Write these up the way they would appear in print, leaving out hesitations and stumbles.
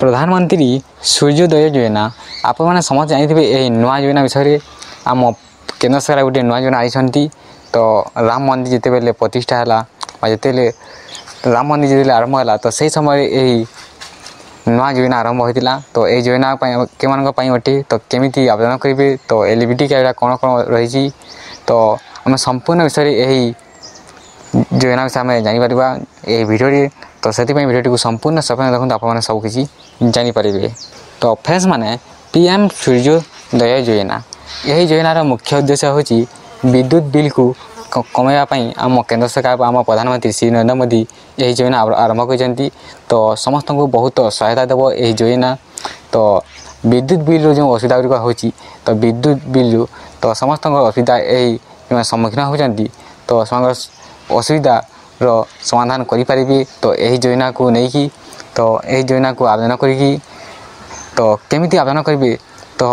प्रधानमंत्री सूर्योदय योजना आपण मैंने समस्त जानी यही नुआ योजना विषय आम केन्द्र सरकार गोटे नुआ योजना आई तो राम मंदिर जिते प्रतिष्ठा है जिते राम मंदिर जो आरंभ है तो सही समय यही नुआ योजना आरंभ होता तो यही योजना के अटे तो केमी आवेदन करेंगे तो एलिजिबिलिटी क्राइटेरिया कौन कौन रही तो आम संपूर्ण विषय यही योजना विषय आम जापर यही भिडियो तो से भिडियो को संपूर्ण सफल देखते आप सबकि जानीपर तो फ्रेंड्स माने पीएम सूर्योदय योजना यही योजनार मुख्य उद्देश्य हूँ विद्युत बिल को कमेवाई आम केन्द्र सरकार आम प्रधानमंत्री श्री नरेंद्र मोदी यही योजना आरंभ कर तो समस्त को बहुत सहायता देव यही योजना तो विद्युत बिल जो असुविधा गुड़िक हो तो विद्युत बिल तो समस्त असुविधा यही सम्मुखीन होती तो असुविधार समाधान करें तो यही योजना को लेकिन तो यही योजना को आवेदन करी तो केमी आवेदन करेंगे तो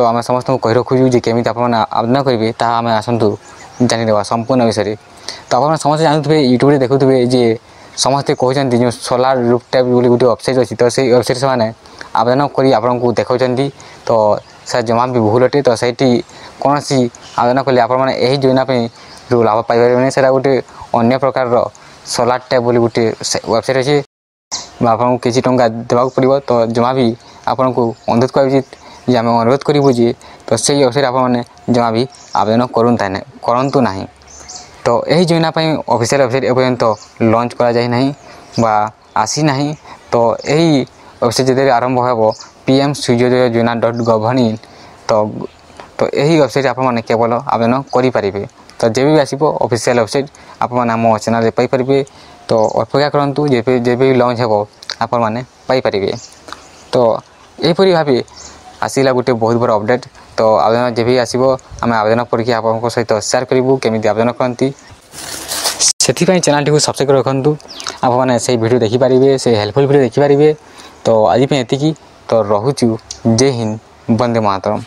आम समस्त को कही रखुचु जे केमी आवेदन करेंगे आम आसतु जानीदेवा संपूर्ण विषय तो आप समस्त जानते यूट्यूब देखुए जे समस्ते कहते जो सोलार रूफ टैप गोटे वेबसाइट अच्छी तो से वेबसाइट से मैंने आवेदन कर आपको देखा तो सर जमा भी भूल अटे तो सही कौन सी आवेदन कले आपने यही योजना जो लाभ पाइपर से गोटे अन्य प्रकार सोलार टैप बोली गोटे वेबसाइट अच्छे आपको किसी टंका देवाक पड़ो तो जमा भी आपन को अनुरोध कर आम अनुरोध करूँ जे तो से वेबसाइट आपने जमा भी आवेदन करूँ ना तो यही योजना ऑफिशियल वेबसाइट एपर्यंत लॉन्च करा जाए नहीं बा आसी ना तो यही वेबसाइट जो आरंभ हो पीएम सूर्योदय योजना .gov तो यही वेबसाइट आपने केवल आवेदन करेंगे तो जब भी आसो ऑफिशियल वेबसाइट आपने आम चैनल पाइपर तो अपेक्षा करूँ जब भी लॉन्च हो आपने तो यहीपरी भाव आसला गोटे बहुत बड़ा अपडेट तो आवेदन जब भी आसो आम आवेदन पढ़ी आप सहित सेयार करूँ केमी आवेदन करती से चैनल टी सब्सक्राइब रखु आपने से वीडियो देखिपारे से हेल्पफुल वीडियो देखिपारे तो आज ये तो रोचु जय हिंद वंदे मातरम।